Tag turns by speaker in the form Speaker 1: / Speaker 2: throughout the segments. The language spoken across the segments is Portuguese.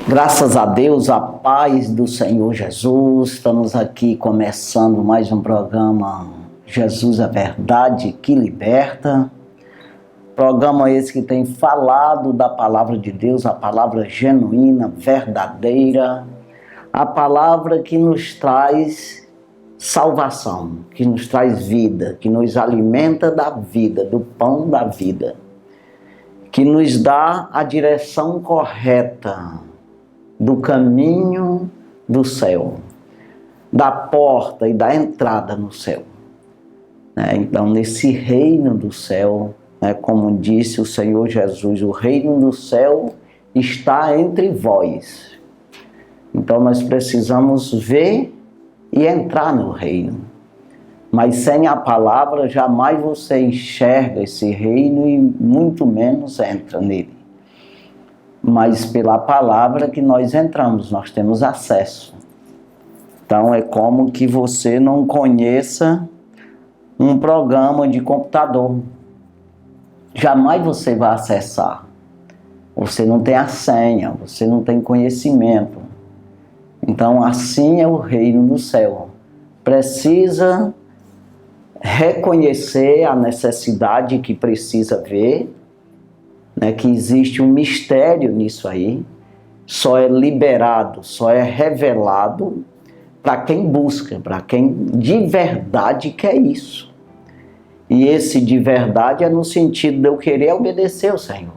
Speaker 1: Graças a Deus, a paz do Senhor Jesus. Estamos aqui começando mais um programa Jesus é Verdade que Liberta. Programa esse que tem falado da palavra de Deus, a palavra genuína, verdadeira, a palavra que nos traz salvação, que nos traz vida, que nos alimenta da vida, do pão da vida, que nos dá a direção correta do caminho do céu, da porta e da entrada no céu. Então, nesse reino do céu, como disse o Senhor Jesus, o reino do céu está entre vós. Então, nós precisamos ver e entrar no reino. Mas sem a palavra, jamais você enxerga esse reino e muito menos entra nele. Mas pela palavra que nós entramos, nós temos acesso. Então é como que você não conheça um programa de computador. Jamais você vai acessar. Você não tem a senha, você não tem conhecimento. Então assim é o reino do céu. Precisa reconhecer a necessidade que precisa ver, que existe um mistério nisso aí, só é liberado, só é revelado para quem busca, para quem de verdade quer isso. E esse de verdade é no sentido de eu querer obedecer ao Senhor.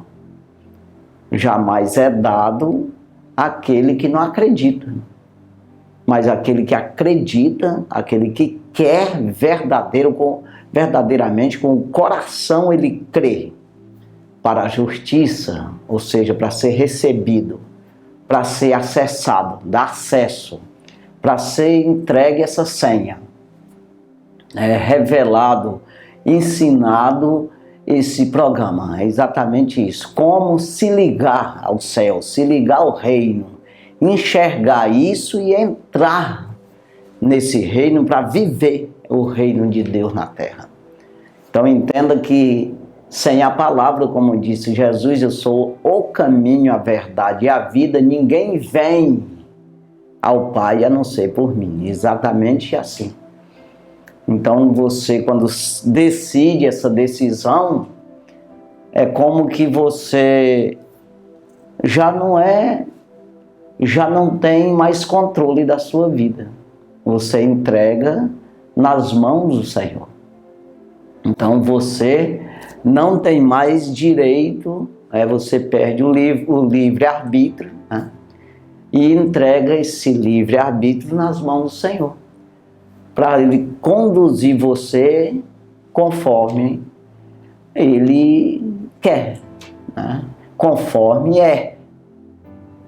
Speaker 1: Jamais é dado àquele que não acredita, mas aquele que acredita, aquele que quer verdadeiramente, com o coração ele crê, para a justiça, ou seja, para ser recebido, para ser acessado, dar acesso, para ser entregue essa senha. É revelado, ensinado esse programa, é exatamente isso. Como se ligar ao céu, se ligar ao reino, enxergar isso e entrar nesse reino para viver o reino de Deus na terra. Então entenda que sem a palavra, como disse Jesus, eu sou o caminho, a verdade e a vida, ninguém vem ao Pai a não ser por mim. Exatamente assim. Então você, quando decide essa decisão, é como que você já não tem mais controle da sua vida. Você entrega nas mãos do Senhor. Então você não tem mais direito, você perde o livre-arbítrio, e entrega esse livre-arbítrio nas mãos do Senhor, para Ele conduzir você conforme Ele quer, conforme é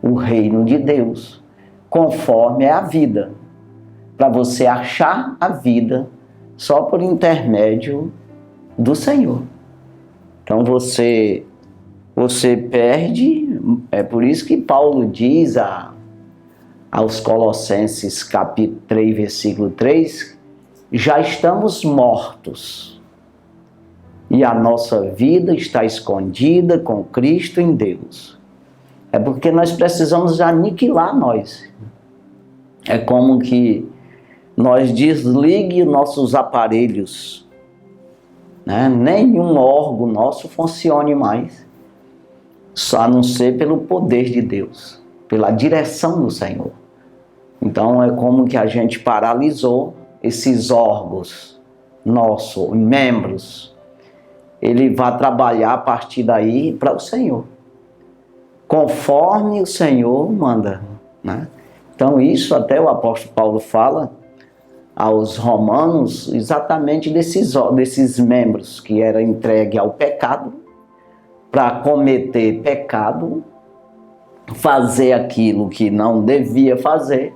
Speaker 1: o reino de Deus, conforme é a vida, para você achar a vida só por intermédio do Senhor. Então você perde, é por isso que Paulo diz aos Colossenses capítulo 3, versículo 3, já estamos mortos e a nossa vida está escondida com Cristo em Deus. É porque nós precisamos aniquilar nós. É como que nós desligue nossos aparelhos, nenhum órgão nosso funcione mais, só a não ser pelo poder de Deus, pela direção do Senhor. Então é como que a gente paralisou esses órgãos nossos, membros. Ele vai trabalhar a partir daí para o Senhor, conforme o Senhor manda. Então isso até o apóstolo Paulo fala aos romanos exatamente desses membros que eram entregues ao pecado, para cometer pecado, fazer aquilo que não devia fazer,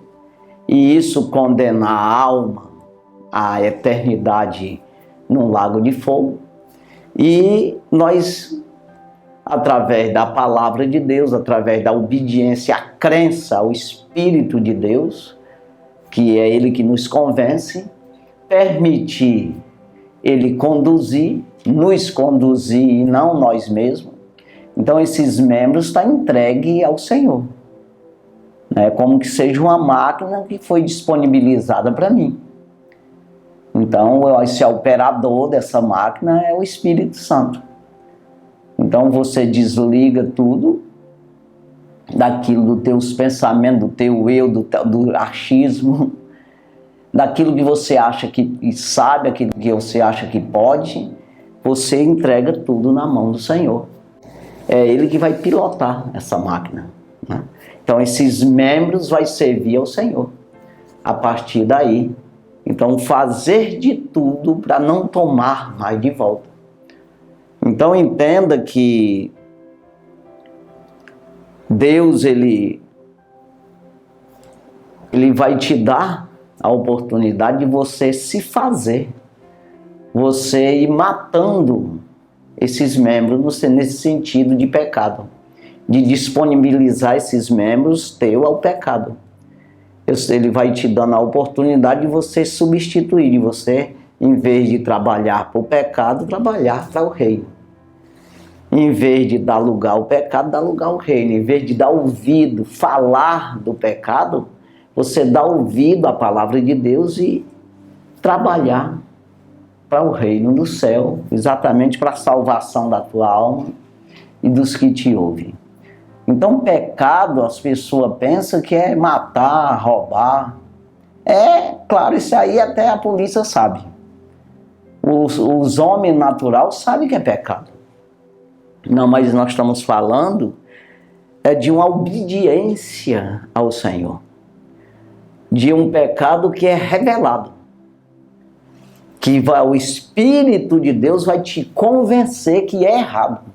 Speaker 1: e isso condenar a alma à eternidade num lago de fogo. E nós, através da palavra de Deus, através da obediência, a crença ao Espírito de Deus, que é Ele que nos convence, permitir Ele conduzir, nos conduzir e não nós mesmos. Então esses membros estão entregues ao Senhor. É como que seja uma máquina que foi disponibilizada para mim. Então, esse operador dessa máquina é o Espírito Santo. Então, você desliga tudo daquilo dos teus pensamentos, do teu eu, do achismo, daquilo que você acha que sabe, aquilo que você acha que pode, você entrega tudo na mão do Senhor. É Ele que vai pilotar essa máquina, né? Então, esses membros vai servir ao Senhor. A partir daí, então, fazer de tudo para não tomar mais de volta. Então, entenda que Deus, Ele vai te dar a oportunidade de você se fazer. Você ir matando esses membros nesse sentido de pecado. De disponibilizar esses membros teu ao pecado. Ele vai te dando a oportunidade de você substituir, de você, em vez de trabalhar para o pecado, trabalhar para o reino. Em vez de dar lugar ao pecado, dar lugar ao reino. Em vez de dar ouvido, falar do pecado, você dá ouvido à palavra de Deus e trabalhar para o reino do céu, exatamente para a salvação da tua alma e dos que te ouvem. Então, pecado, as pessoas pensam que é matar, roubar. Claro, isso aí até a polícia sabe. Os homens naturais sabem que é pecado. Não, mas nós estamos falando de uma obediência ao Senhor. De um pecado que é revelado. Que o Espírito de Deus vai te convencer que é errado.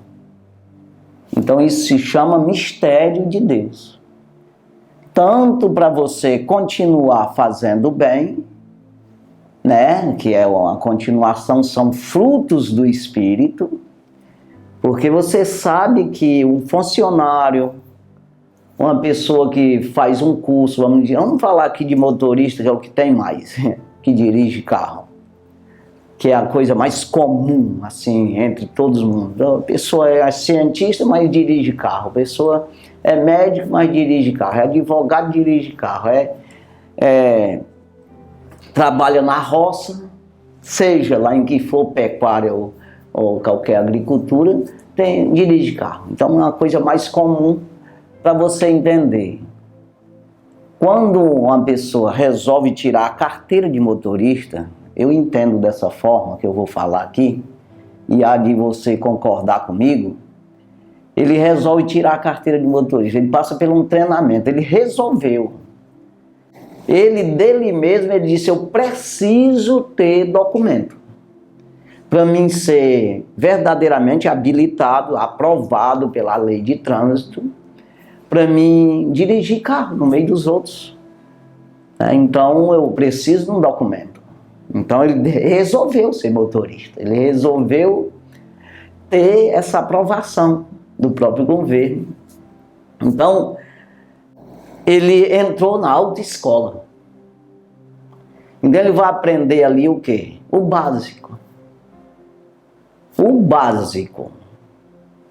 Speaker 1: Então isso se chama mistério de Deus. Tanto para você continuar fazendo bem, né? Que é uma continuação, são frutos do Espírito. Porque você sabe que um funcionário, uma pessoa que faz um curso, vamos falar aqui de motorista, que é o que tem mais, que dirige carro. Que é a coisa mais comum, assim, entre todos mundo. A pessoa é cientista, mas dirige carro. A pessoa é médico, mas dirige carro. É advogado, dirige carro. Trabalha na roça, seja lá em que for pecuária ou qualquer agricultura, dirige carro. Então é uma coisa mais comum para você entender. Quando uma pessoa resolve tirar a carteira de motorista, eu entendo dessa forma que eu vou falar aqui, e há de você concordar comigo, ele resolve tirar a carteira de motorista, ele passa por um treinamento, ele resolveu. Dele mesmo, ele disse, eu preciso ter documento para mim ser verdadeiramente habilitado, aprovado pela lei de trânsito, para mim dirigir carro no meio dos outros. Então eu preciso de um documento. Então ele resolveu ser motorista, ele resolveu ter essa aprovação do próprio governo. Então ele entrou na autoescola. Então ele vai aprender ali o quê? O básico. O básico.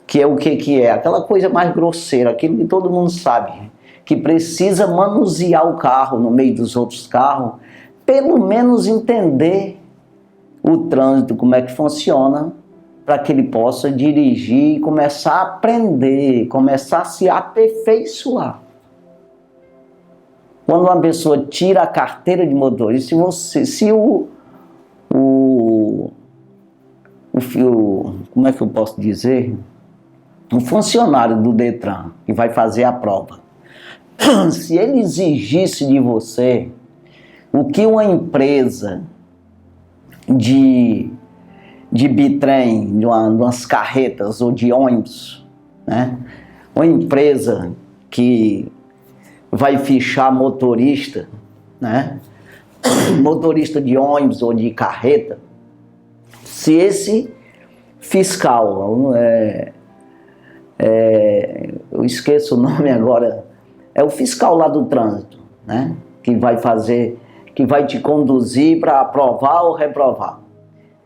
Speaker 1: Que é o que é? Aquela coisa mais grosseira, aquilo que todo mundo sabe. Que precisa manusear o carro no meio dos outros carros. Pelo menos entender o trânsito, como é que funciona, para que ele possa dirigir e começar a aprender, começar a se aperfeiçoar. Quando uma pessoa tira a carteira de motorista, como é que eu posso dizer? Um funcionário do Detran que vai fazer a prova, se ele exigisse de você o que uma empresa de bitrem, de umas carretas ou de ônibus, né? Uma empresa que vai fichar motorista, né? Motorista de ônibus ou de carreta, se esse fiscal, eu esqueço o nome agora, é o fiscal lá do trânsito, né? Que vai te conduzir para aprovar ou reprovar.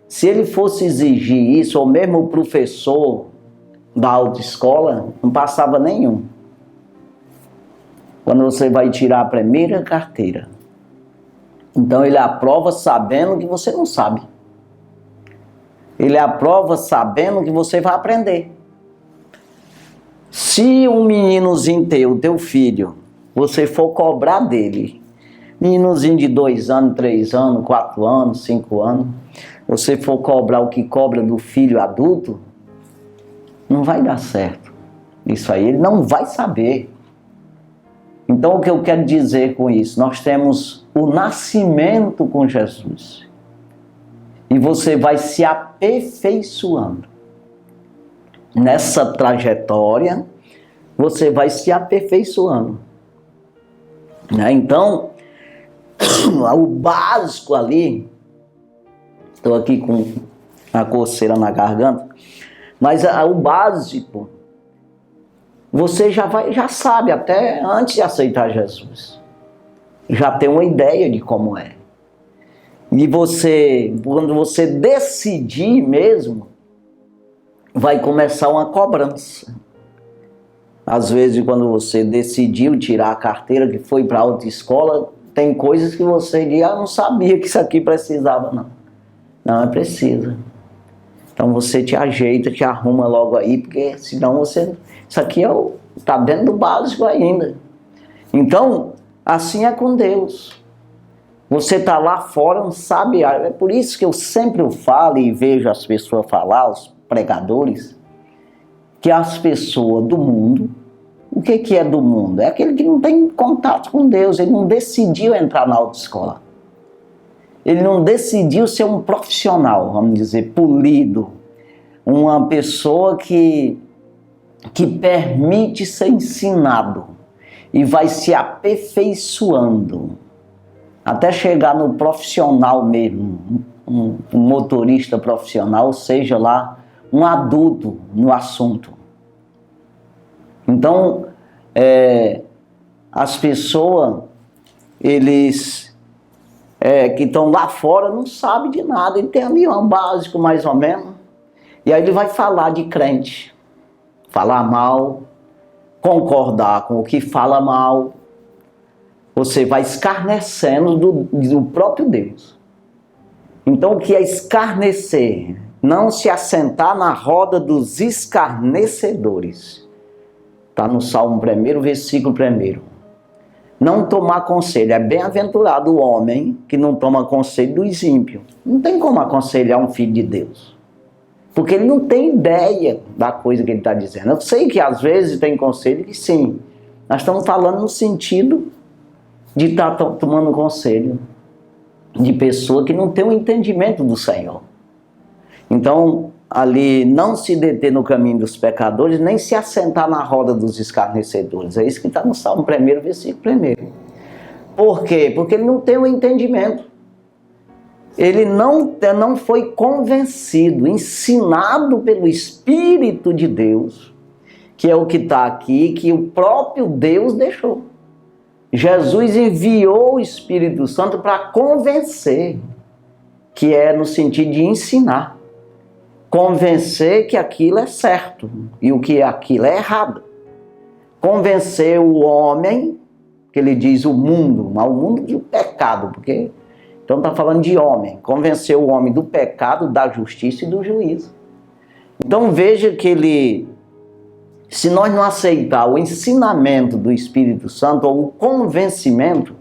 Speaker 1: Se ele fosse exigir isso, ou mesmo o professor da autoescola, não passava nenhum. quando você vai tirar a primeira carteira. Então ele aprova sabendo que você não sabe. Ele aprova sabendo que você vai aprender. Se um meninozinho teu filho, você for cobrar dele, meninozinho de 2 anos, 3 anos, 4 anos, 5 anos, você for cobrar o que cobra do filho adulto, não vai dar certo. Isso aí ele não vai saber. Então o que eu quero dizer com isso? Nós temos o nascimento com Jesus. E você vai se aperfeiçoando. Nessa trajetória, você vai se aperfeiçoando. Então, o básico ali, estou aqui com a coceira na garganta, mas o básico, você já sabe, até antes de aceitar Jesus. Já tem uma ideia de como é. E quando você decidir mesmo, vai começar uma cobrança. Às vezes, quando você decidiu tirar a carteira, que foi para a autoescola, tem coisas que você diz, não sabia que isso aqui precisava, não. Não, é preciso. Então você te ajeita, te arruma logo aí, porque senão isso aqui está dentro do básico ainda. Então, assim é com Deus. Você está lá fora, não sabe. É por isso que eu sempre falo e vejo as pessoas falar, os pregadores, que as pessoas do mundo, o que é do mundo? É aquele que não tem contato com Deus, ele não decidiu entrar na autoescola. Ele não decidiu ser um profissional, vamos dizer, polido. Uma pessoa que permite ser ensinado e vai se aperfeiçoando até chegar no profissional mesmo, um motorista profissional, seja lá um adulto no assunto. Então, as pessoas, eles que estão lá fora não sabem de nada, ele tem ali um básico mais ou menos, e aí ele vai falar de crente, falar mal, concordar com o que fala mal. Você vai escarnecendo do próprio Deus. Então o que é escarnecer? Não se assentar na roda dos escarnecedores. Está no Salmo 1, versículo 1. Não tomar conselho. É bem-aventurado o homem que não toma conselho dos ímpios. Não tem como aconselhar um filho de Deus. Porque ele não tem ideia da coisa que ele está dizendo. Eu sei que às vezes tem conselho que sim. Nós estamos falando no sentido de estar tomando conselho de pessoa que não tem o entendimento do Senhor. Então, ali, não se deter no caminho dos pecadores, nem se assentar na roda dos escarnecedores. É isso que está no Salmo 1, versículo 1. Por quê? Porque ele não tem o entendimento. Ele não foi convencido, ensinado pelo Espírito de Deus, que é o que está aqui, que o próprio Deus deixou. Jesus enviou o Espírito Santo para convencer, que é no sentido de ensinar. Convencer que aquilo é certo e o que aquilo é errado. Convencer o homem, que ele diz o mundo, mas o mundo do pecado, porque então está falando de homem. Convencer o homem do pecado, da justiça e do juízo. Então veja que se nós não aceitar o ensinamento do Espírito Santo ou o convencimento,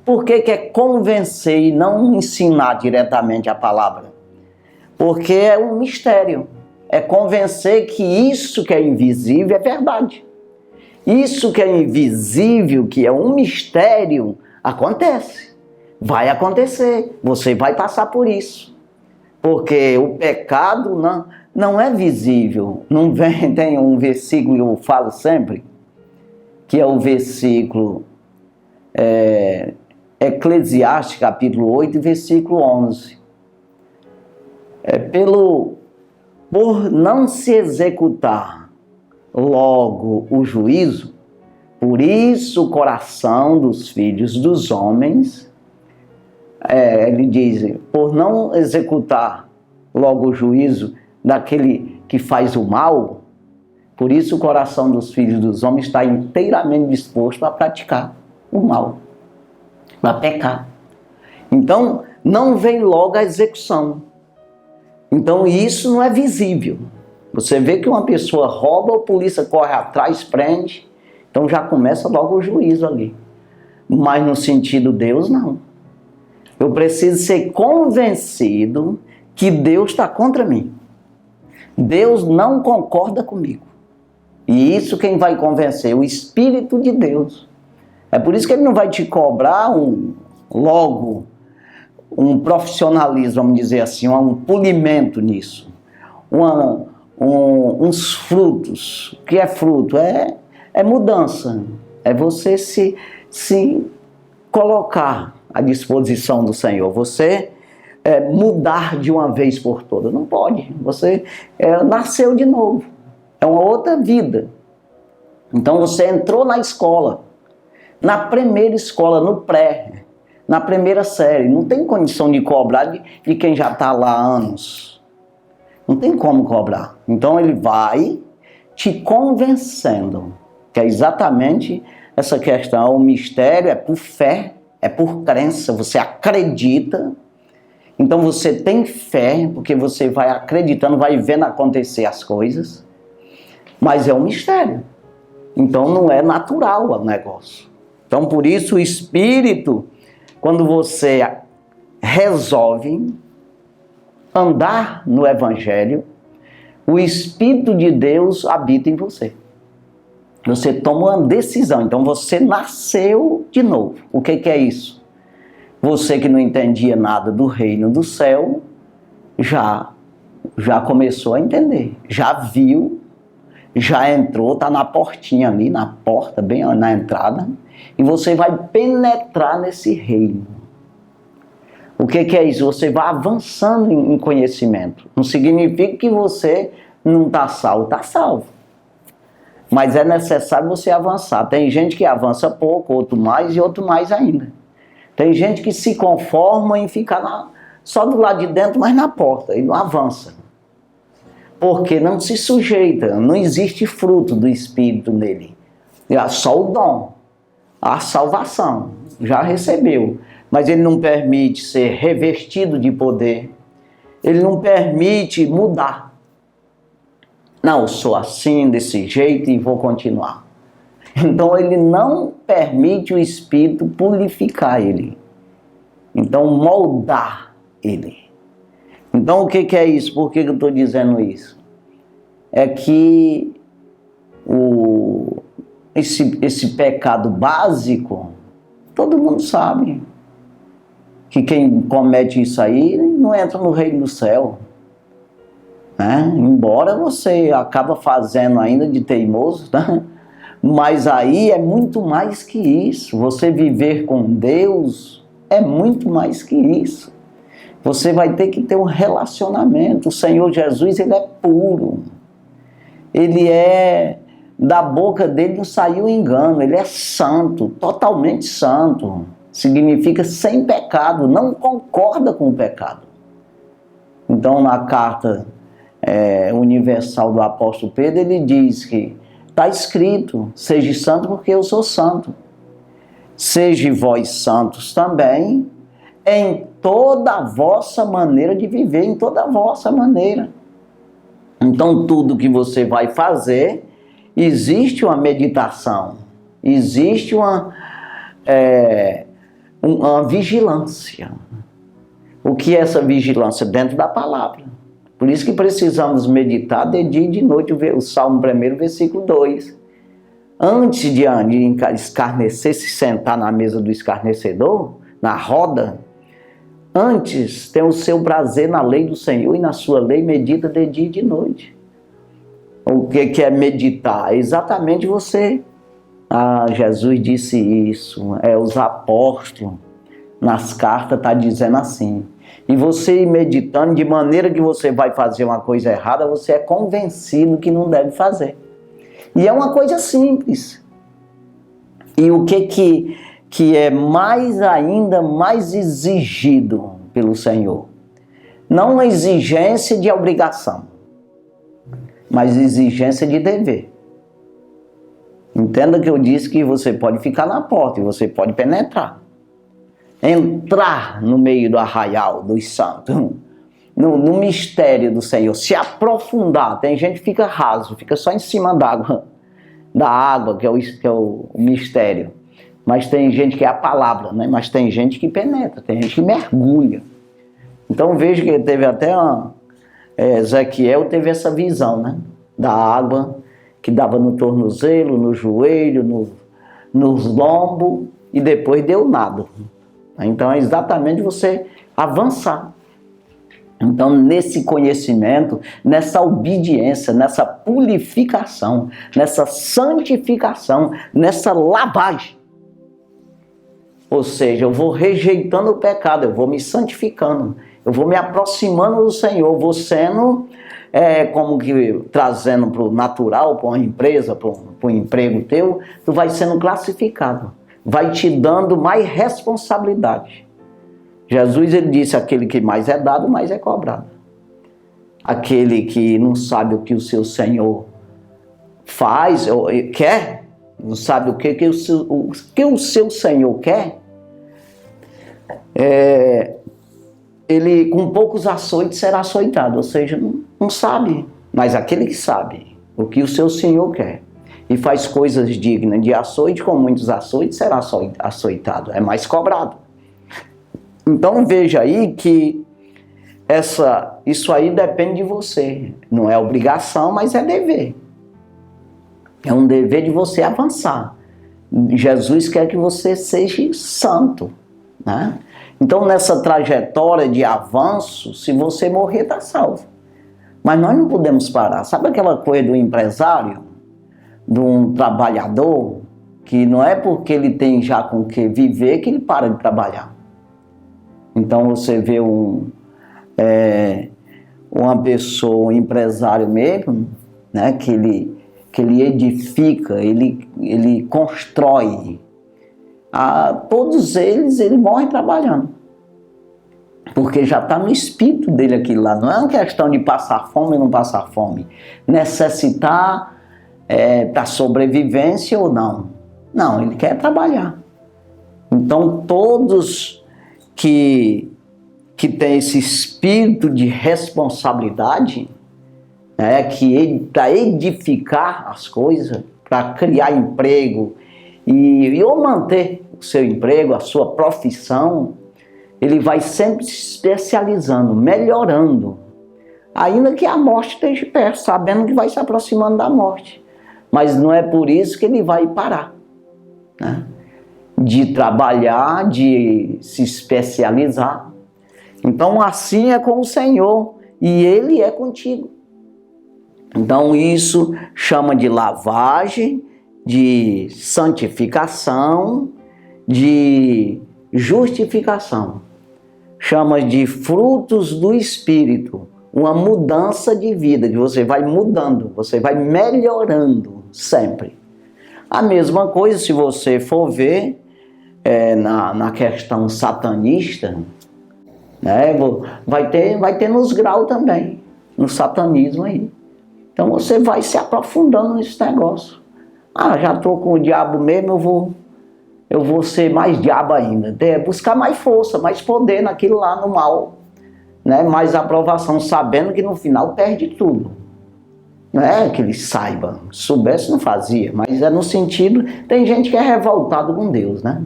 Speaker 1: por que é convencer e não ensinar diretamente a palavra? Porque é um mistério. É convencer que isso que é invisível é verdade. Isso que é invisível, que é um mistério, acontece. Vai acontecer. Você vai passar por isso. Porque o pecado não é visível. Não vem, tem um versículo que eu falo sempre, que é o versículo Eclesiastes, capítulo 8, versículo 11. Por não se executar logo o juízo, por isso o coração dos filhos dos homens, ele diz, por não executar logo o juízo daquele que faz o mal, Por isso o coração dos filhos dos homens está inteiramente disposto a praticar o mal, a pecar. Então, não vem logo a execução. Então, isso não é visível. Você vê que uma pessoa rouba, a polícia corre atrás, prende, então já começa logo o juízo ali. Mas no sentido Deus, não. Eu preciso ser convencido que Deus está contra mim. Deus não concorda comigo. E isso quem vai convencer? O Espírito de Deus. É por isso que ele não vai te cobrar logo um profissionalismo, vamos dizer assim, um polimento nisso. Uns frutos. O que é fruto? É mudança. É você se colocar à disposição do Senhor. Você mudar de uma vez por todas. Não pode. Você nasceu de novo. É uma outra vida. Então você entrou na escola. Na primeira escola, no pré. Na primeira série. Não tem condição de cobrar de quem já está lá há anos. Não tem como cobrar. Então ele vai te convencendo. Que é exatamente essa questão. O mistério é por fé, é por crença. Você acredita. Então você tem fé, porque você vai acreditando, vai vendo acontecer as coisas. Mas é um mistério. Então não é natural o negócio. Então por isso o Espírito, quando você resolve andar no Evangelho, o Espírito de Deus habita em você. Você toma uma decisão. Então você nasceu de novo. O que é isso? Você que não entendia nada do reino do céu, já começou a entender. Já viu, já entrou, está na portinha ali, na porta, bem na entrada. E você vai penetrar nesse reino. O que é isso? Você vai avançando em conhecimento. Não significa que você não está salvo. Está salvo. Mas é necessário você avançar. Tem gente que avança pouco, outro mais e outro mais ainda. Tem gente que se conforma em ficar só do lado de dentro, mas na porta, e não avança. Porque não se sujeita, não existe fruto do Espírito nele. É só o dom, a salvação, já recebeu. Mas ele não permite ser revestido de poder. Ele não permite mudar. Não, eu sou assim, desse jeito e vou continuar. Então ele não permite o Espírito purificar ele. Então moldar ele. Então o que é isso? Por que eu estou dizendo isso? É que esse pecado básico, todo mundo sabe. Que quem comete isso aí não entra no reino do céu. Né? Embora você acaba fazendo ainda de teimoso, né? Mas aí é muito mais que isso. Você viver com Deus é muito mais que isso. Você vai ter que ter um relacionamento. O Senhor Jesus, ele é puro. Ele da boca dele não saiu engano. Ele é santo, totalmente santo. Significa sem pecado, não concorda com o pecado. Então, na carta universal do apóstolo Pedro, ele diz que está escrito, seja santo porque eu sou santo. Seja vós santos também, em toda a vossa maneira de viver, em toda a vossa maneira. Então, tudo que você vai fazer, existe uma meditação, existe uma vigilância. O que é essa vigilância? Dentro da palavra. Por isso que precisamos meditar de dia e de noite, o Salmo 1, versículo 2. Antes de escarnecer, se sentar na mesa do escarnecedor, na roda, antes tem o seu prazer na lei do Senhor e na sua lei medita de dia e de noite. O que é meditar? É exatamente você. Jesus disse isso, os apóstolos, nas cartas está dizendo assim. E você ir meditando, de maneira que você vai fazer uma coisa errada, você é convencido que não deve fazer. E é uma coisa simples. E o que é ainda mais exigido pelo Senhor? Não uma exigência de obrigação. mas exigência de dever. Entenda que eu disse que você pode ficar na porta e você pode penetrar. Entrar no meio do arraial dos santos, no mistério do Senhor, se aprofundar. Tem gente que fica raso, fica só em cima da água, que é o mistério. Mas tem gente que é a palavra, né? Mas tem gente que penetra, tem gente que mergulha. Então veja que teve até Ezequiel teve essa visão, né? Da água que dava no tornozelo, no joelho, nos lombos, e depois deu nada. Então é exatamente você avançar. Então, nesse conhecimento, nessa obediência, nessa purificação, nessa santificação, nessa lavagem. Ou seja, eu vou rejeitando o pecado, eu vou me santificando, eu vou me aproximando do Senhor, vou sendo, como que trazendo para o natural, para uma empresa, para um emprego teu, tu vai sendo classificado, vai te dando mais responsabilidade. Jesus, ele disse, aquele que mais é dado, mais é cobrado. Aquele que não sabe o que o seu Senhor faz, ou quer, não sabe o que o seu Senhor quer, ele com poucos açoites será açoitado, ou seja, não sabe. Mas aquele que sabe o que o seu Senhor quer e faz coisas dignas de açoite, com muitos açoites será açoitado, é mais cobrado. Então veja aí que isso aí depende de você. Não é obrigação, mas é dever. É um dever de você avançar. Jesus quer que você seja santo, né? Então nessa trajetória de avanço, se você morrer, está salvo. Mas nós não podemos parar. Sabe aquela coisa do empresário, de um trabalhador, que não é porque ele tem já com o que viver que ele para de trabalhar. Então você vê uma pessoa, um empresário mesmo, né, que ele edifica, ele constrói. Todos eles, ele morre trabalhando. Porque já está no espírito dele aquilo lá. Não é uma questão de passar fome ou não passar fome. Necessitar para sobrevivência ou não. Não, ele quer trabalhar. Então todos que tem esse espírito de responsabilidade, para edificar as coisas, para criar emprego ou manter o seu emprego, a sua profissão, ele vai sempre se especializando, melhorando, ainda que a morte esteja perto, sabendo que vai se aproximando da morte. Mas não é por isso que ele vai parar, né? De trabalhar, de se especializar. Então assim é com o Senhor e Ele é contigo. Então isso chama de lavagem, de santificação, de justificação. Chama de frutos do Espírito, uma mudança de vida, que você vai mudando, você vai melhorando sempre. A mesma coisa se você for ver na questão satanista, né, vai ter nos graus também, no satanismo aí. Então você vai se aprofundando nesse negócio. Já estou com o diabo mesmo, eu vou ser mais diabo ainda. Buscar mais força, mais poder naquilo lá no mal, né, mais aprovação, sabendo que no final perde tudo. Não é que ele saiba, soubesse não fazia, mas é no sentido, tem gente que é revoltado com Deus, né?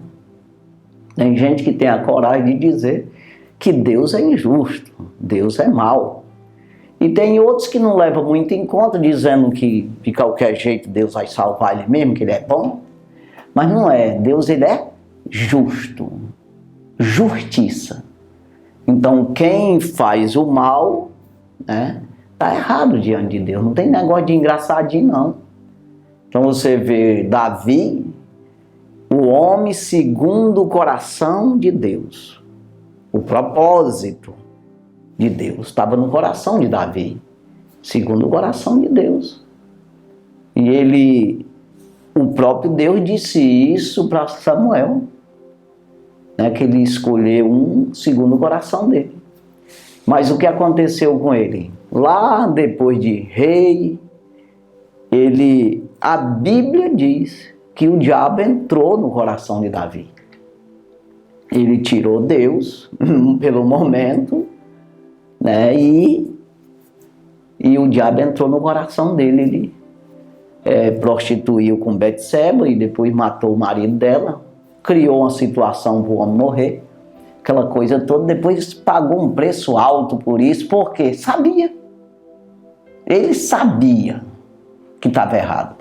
Speaker 1: Tem gente que tem a coragem de dizer que Deus é injusto, Deus é mau. E tem outros que não levam muito em conta, dizendo que de qualquer jeito Deus vai salvar ele mesmo, que ele é bom. Mas não é, Deus ele é justo, justiça. Então quem faz o mal, né, está errado diante de Deus, não tem negócio de engraçadinho não. Então você vê Davi, o homem segundo o coração de Deus, o propósito de Deus estava no coração de Davi, segundo o coração de Deus. E o próprio Deus disse isso para Samuel, né, que ele escolheu um segundo o coração dele. Mas o que aconteceu com ele? Lá depois de rei, a Bíblia diz que o diabo entrou no coração de Davi. Ele tirou Deus pelo momento, né? E o diabo entrou no coração dele. Ele prostituiu com Betseba e depois matou o marido dela, criou uma situação para o homem morrer, aquela coisa toda. Depois pagou um preço alto por isso, porque sabia. Ele sabia que estava errado.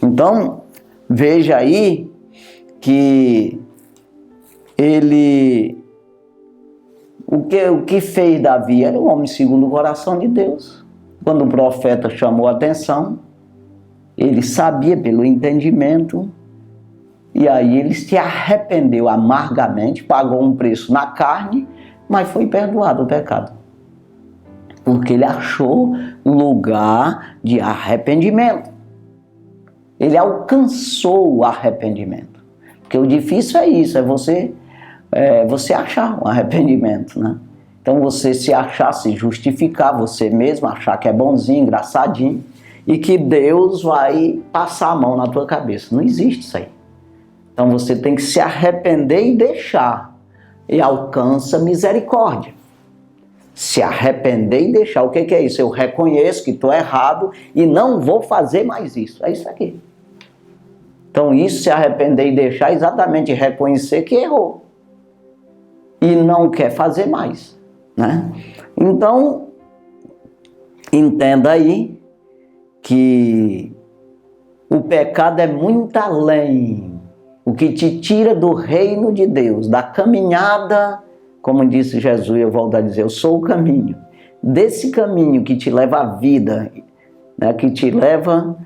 Speaker 1: Então, veja aí que o que fez Davi era um homem segundo o coração de Deus. Quando o profeta chamou a atenção, ele sabia pelo entendimento, e aí ele se arrependeu amargamente, pagou um preço na carne, mas foi perdoado o pecado. Porque ele achou lugar de arrependimento. Ele alcançou o arrependimento. Porque o difícil é isso, é você achar o arrependimento, né? Então você se achar, se justificar, você mesmo achar que é bonzinho, engraçadinho, e que Deus vai passar a mão na tua cabeça. Não existe isso aí. Então você tem que se arrepender e deixar, e alcança misericórdia. Se arrepender e deixar. O que é isso? Eu reconheço que estou errado e não vou fazer mais isso. É isso aqui. Então isso, se arrepender e deixar, é exatamente reconhecer que errou. E não quer fazer mais, né? Então, entenda aí que o pecado é muito além. O que te tira do reino de Deus, da caminhada, como disse Jesus, eu volto a dizer, eu sou o caminho. Desse caminho que te leva à vida, né, que te leva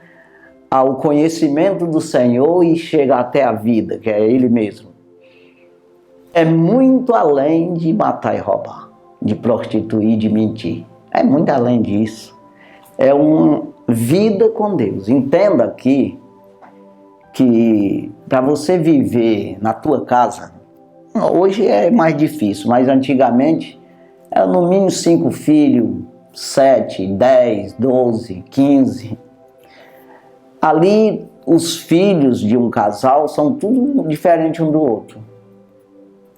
Speaker 1: ao conhecimento do Senhor e chega até a vida, que é Ele mesmo. É muito além de matar e roubar, de prostituir, de mentir. É muito além disso. É uma vida com Deus. Entenda aqui que para você viver na tua casa, hoje é mais difícil, mas antigamente era no mínimo 5 filhos, 7, 10, 12, 15. Ali os filhos de um casal são tudo diferente um do outro,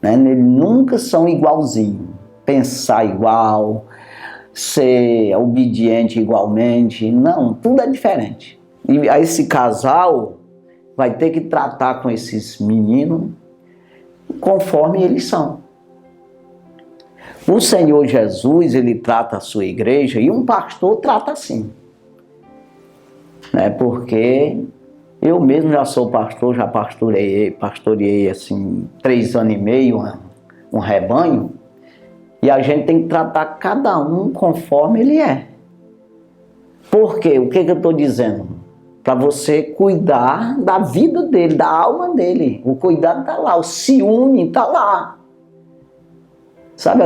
Speaker 1: né? Eles nunca são igualzinhos, pensar igual, ser obediente igualmente, não, tudo é diferente. E esse casal vai ter que tratar com esses meninos conforme eles são. O Senhor Jesus, ele trata a sua igreja, e um pastor trata assim, né? Porque eu mesmo já sou pastor, já pastoreei assim 3 anos e meio um rebanho, e a gente tem que tratar cada um conforme ele é. Por quê? O que eu estou dizendo? Para você cuidar da vida dele, da alma dele. O cuidado está lá, o ciúme está lá. Sabe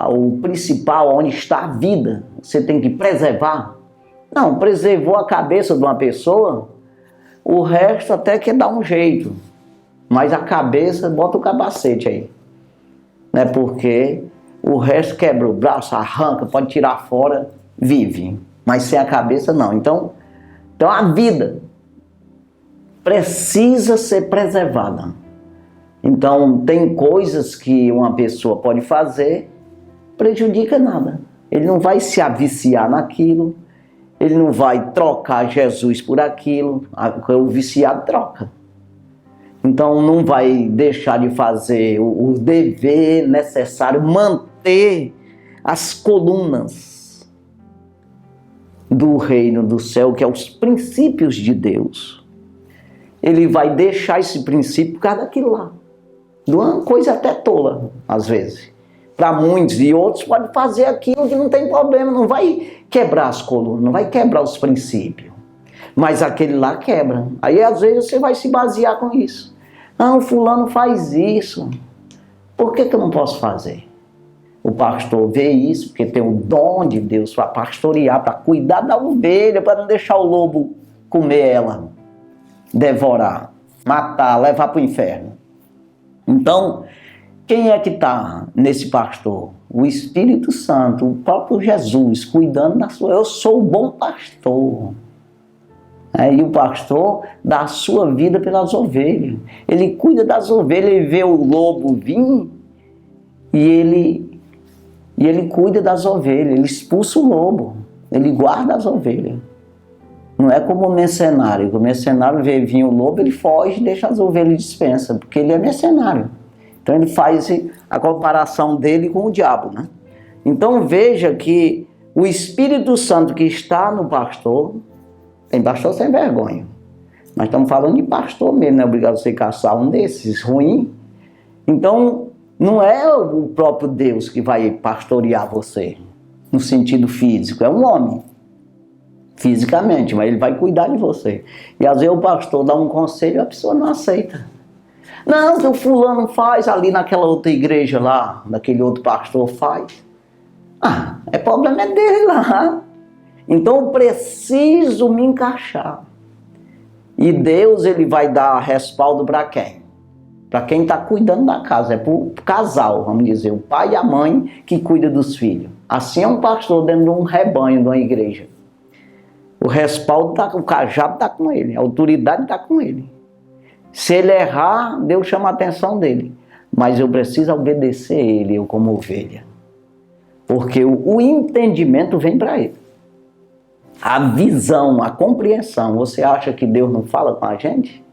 Speaker 1: o principal, onde está a vida, você tem que preservar? Não, preservou a cabeça de uma pessoa, o resto até que dá um jeito. Mas a cabeça, bota o capacete aí. Né? Porque o resto quebra o braço, arranca, pode tirar fora, vive. Mas sem a cabeça não. Então a vida precisa ser preservada. Então tem coisas que uma pessoa pode fazer, prejudica nada. Ele não vai se aviciar naquilo, ele não vai trocar Jesus por aquilo, o viciado troca. Então não vai deixar de fazer o dever necessário, manter as colunas do reino do céu, que é os princípios de Deus. Ele vai deixar esse princípio por causa daquilo lá. De uma coisa até tola, às vezes. Para muitos, e outros podem fazer aquilo que não tem problema, não vai quebrar as colunas, não vai quebrar os princípios. Mas aquele lá quebra. Aí às vezes você vai se basear com isso. Não, fulano faz isso. Por que eu não posso fazer? O pastor vê isso, porque tem o dom de Deus para pastorear, para cuidar da ovelha, para não deixar o lobo comer ela, devorar, matar, levar para o inferno. Então, Quem é que está nesse pastor? O Espírito Santo, o próprio Jesus, cuidando da sua... Eu sou o bom pastor. E o pastor dá a sua vida pelas ovelhas. Ele cuida das ovelhas, ele vê o lobo vir e ele cuida das ovelhas, ele expulsa o lobo, ele guarda as ovelhas. Não é como o mercenário, o mercenário vê vir o lobo, ele foge e deixa as ovelhas dispensas, porque ele é mercenário. Então ele faz a comparação dele com o diabo, né? Então veja que o Espírito Santo que está no pastor, tem pastor sem vergonha. Nós estamos falando de pastor mesmo, não é obrigado você caçar um desses ruim. Então não é o próprio Deus que vai pastorear você, no sentido físico, é um homem, fisicamente, mas ele vai cuidar de você. E às vezes o pastor dá um conselho e a pessoa não aceita. Não, que o fulano faz ali naquela outra igreja lá, naquele outro pastor faz. Problema é dele lá. Então eu preciso me encaixar. E Deus, ele vai dar respaldo para quem? Para quem está cuidando da casa. É para o casal, vamos dizer, o pai e a mãe que cuida dos filhos. Assim é um pastor dentro de um rebanho, de uma igreja. O respaldo, o cajado está com ele, a autoridade está com ele. Se ele errar, Deus chama a atenção dele. Mas eu preciso obedecer ele, eu como ovelha. Porque o entendimento vem para ele. A visão, a compreensão. Você acha que Deus não fala com a gente?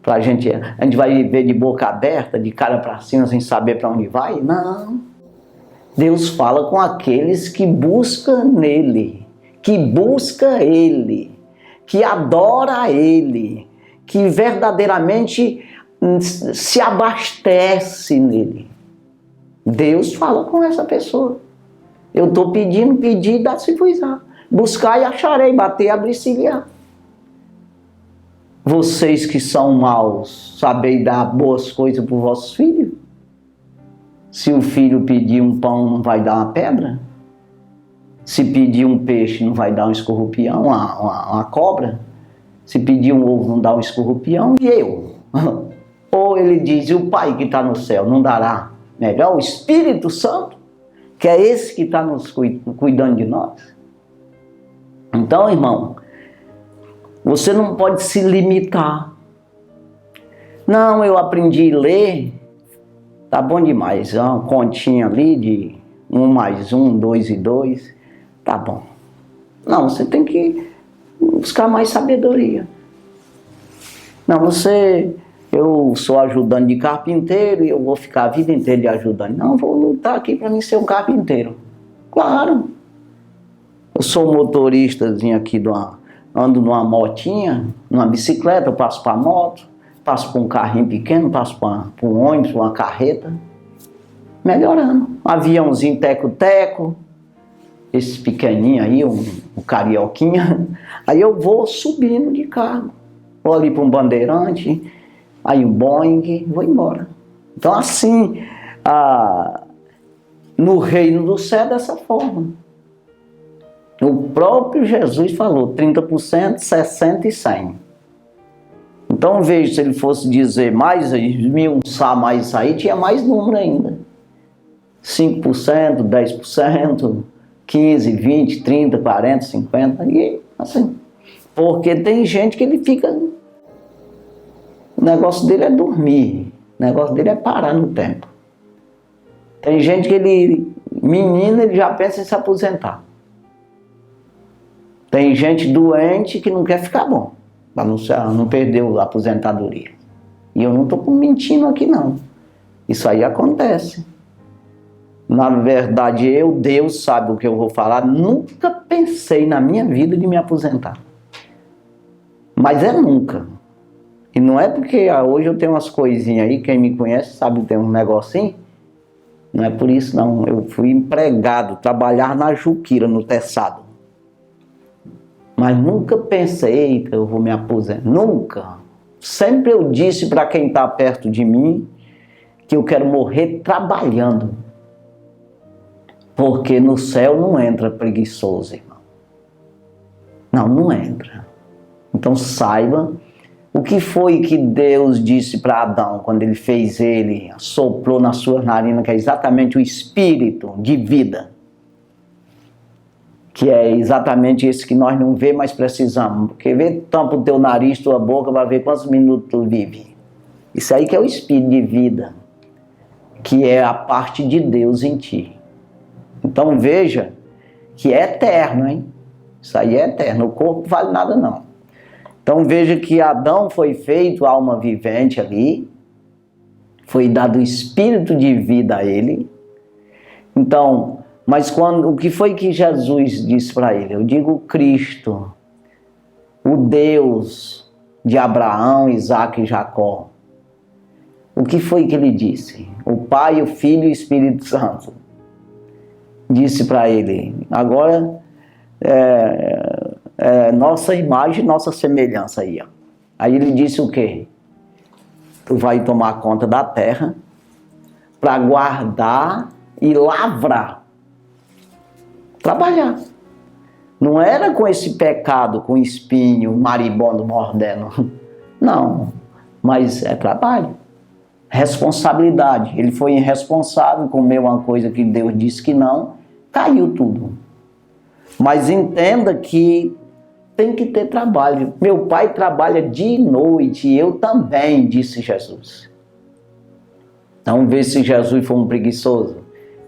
Speaker 1: A gente vai viver de boca aberta, de cara para cima, sem saber para onde vai? Não. Deus fala com aqueles que buscam nele, que busca ele, que adora ele, que verdadeiramente se abastece nele. Deus fala com essa pessoa. Eu estou pedindo, dá-se-vos-á. Buscar e acharei, bater e abrir-se-lhe-á. Vocês que são maus, sabei dar boas coisas para os vossos filhos? Se o filho pedir um pão, não vai dar uma pedra? Se pedir um peixe, não vai dar um escorpião, uma cobra? Se pedir um ovo, não dá um escorpião? E eu? Ou ele diz, e o Pai que está no céu, não dará melhor? O Espírito Santo, que é esse que está nos cuidando de nós. Então, irmão, você não pode se limitar. Não, eu aprendi a ler, tá bom demais, uma continha ali de 1 mais 1, 2 e 2, tá bom. Não, você tem que buscar mais sabedoria. Não, eu sou ajudante de carpinteiro e eu vou ficar a vida inteira de ajudante. Não, vou lutar aqui para mim ser um carpinteiro. Claro. Eu sou um motoristazinho aqui, ando numa motinha, numa bicicleta, eu passo para moto, passo para um carrinho pequeno, passo para um ônibus, uma carreta. Melhorando. Um aviãozinho teco-teco, esse pequenininho aí, um carioquinha. Aí eu vou subindo de carro. Vou ali para um bandeirante, aí um Boeing, vou embora. Então assim, no reino do céu é dessa forma. O próprio Jesus falou 30%, 60% e 100%. Então veja, se ele fosse dizer mais, esmiuçar mais isso aí, tinha mais número ainda. 5%, 10%, 15%, 20%, 30%, 40%, 50%, e assim. Porque tem gente que ele fica... O negócio dele é dormir, o negócio dele é parar no tempo. Tem gente que menino, ele já pensa em se aposentar. Tem gente doente que não quer ficar bom, para não perder a aposentadoria. E eu não estou mentindo aqui não. Isso aí acontece. Na verdade, Deus sabe o que eu vou falar, nunca pensei na minha vida de me aposentar. Mas é nunca. E não é porque hoje eu tenho umas coisinhas aí, quem me conhece sabe que tem um negocinho. Não é por isso não. Eu fui empregado, trabalhar na Juquira, no teçado. Mas nunca pensei que eu vou me aposentar. Nunca. Sempre eu disse para quem está perto de mim que eu quero morrer trabalhando. Porque no céu não entra preguiçoso, irmão. Não entra. Então saiba O que foi que Deus disse para Adão quando ele fez ele, soprou na sua narina, que é exatamente o espírito de vida? Que é exatamente esse que nós não vê, mas precisamos. Porque vê, tampa o teu nariz, tua boca, vai ver quantos minutos tu vive. Isso aí que é o espírito de vida, que é a parte de Deus em ti. Então veja que é eterno, hein? Isso aí é eterno, o corpo não vale nada não. Então veja que Adão foi feito alma vivente ali, foi dado o espírito de vida a ele. Então, mas o que foi que Jesus disse para ele? Eu digo Cristo, o Deus de Abraão, Isaque e Jacó. O que foi que ele disse? O Pai, o Filho e o Espírito Santo. Disse para ele, agora nossa imagem, nossa semelhança aí. Ó. Aí ele disse o quê? Tu vai tomar conta da terra para guardar e lavrar. Trabalhar. Não era com esse pecado, com espinho, maribondo, mordendo. Não, mas é trabalho. Responsabilidade. Ele foi irresponsável, comeu uma coisa que Deus disse que não, caiu tudo. Mas entenda que tem que ter trabalho. Meu pai trabalha dia e noite, e eu também, disse Jesus. Então vê se Jesus foi um preguiçoso,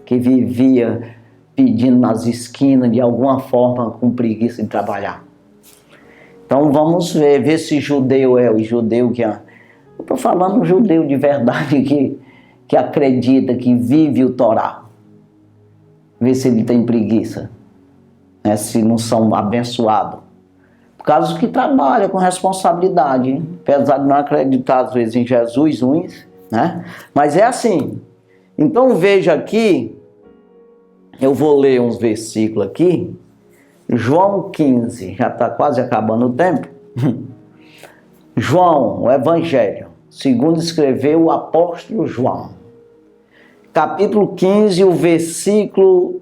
Speaker 1: que vivia pedindo nas esquinas, de alguma forma, com preguiça de trabalhar. Então vamos ver se judeu é o judeu que... Eu estou falando judeu de verdade, que acredita, que vive o Torá. Vê se ele tem preguiça, né? Se não são abençoados. Por causa que trabalha com responsabilidade, hein? Apesar de não acreditar às vezes em Jesus, né? Mas é assim. Então veja aqui, eu vou ler uns versículos aqui. João 15, já está quase acabando o tempo. João, o Evangelho, segundo escreveu o apóstolo João. Capítulo 15, o versículo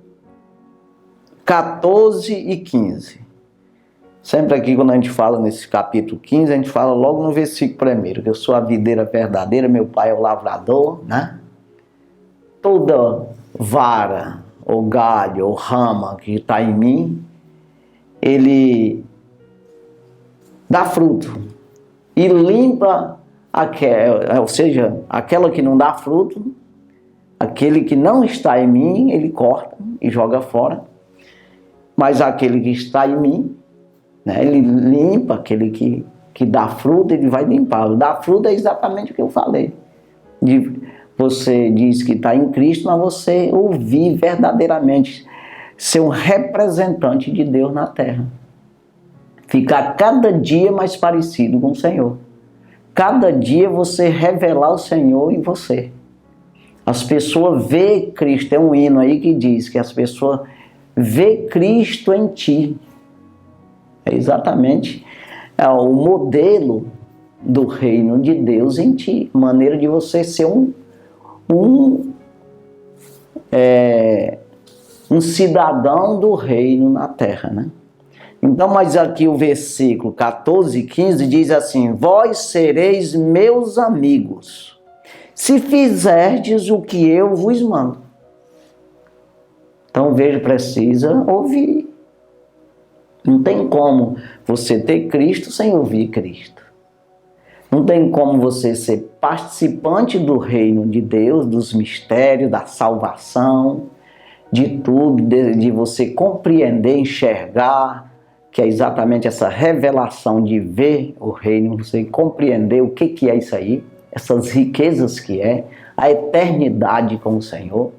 Speaker 1: 14 e 15. Sempre aqui quando a gente fala nesse capítulo 15, a gente fala logo no versículo primeiro, que eu sou a videira verdadeira, meu pai é o lavrador, né? Toda vara, ou galho, ou rama que está em mim, ele dá fruto e limpa ou seja, aquela que não dá fruto, aquele que não está em mim, ele corta e joga fora, mas aquele que está em mim, né, ele limpa, aquele que dá fruto, ele vai limpar. Dar fruto é exatamente o que eu falei. Você diz que está em Cristo, mas você ouvir verdadeiramente, ser um representante de Deus na terra. Ficar cada dia mais parecido com o Senhor. Cada dia você revelar o Senhor em você. As pessoas vê Cristo, tem um hino aí que diz que as pessoas vê Cristo em ti. É exatamente o modelo do reino de Deus em ti. Maneira de você ser um cidadão do reino na terra, né? Então, mas aqui o versículo 14 e 15 diz assim: vós sereis meus amigos, se fizerdes o que eu vos mando. Então, veja, precisa ouvir. Não tem como você ter Cristo sem ouvir Cristo. Não tem como você ser participante do reino de Deus, dos mistérios, da salvação, de tudo, de você compreender, enxergar, que é exatamente essa revelação de ver o reino, você compreender o que é isso aí, essas riquezas que é, a eternidade com o Senhor,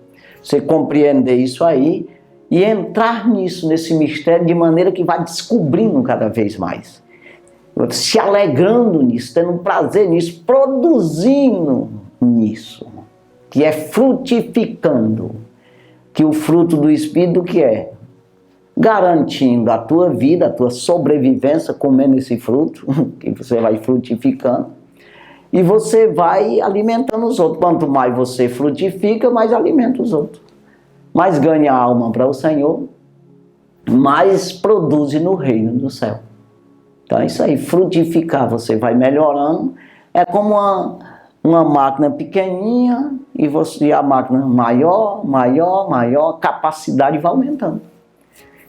Speaker 1: você compreender isso aí e entrar nisso, nesse mistério, de maneira que vai descobrindo cada vez mais, se alegrando nisso, tendo prazer nisso, produzindo nisso, que é frutificando, que o fruto do Espírito que é? Garantindo a tua vida, a tua sobrevivência, comendo esse fruto, que você vai frutificando, e você vai alimentando os outros. Quanto mais você frutifica, mais alimenta os outros. Mais ganha alma para o Senhor, mais produz no reino do céu. Então é isso aí, frutificar, você vai melhorando. É como uma máquina pequenininha e a máquina maior, a capacidade vai aumentando.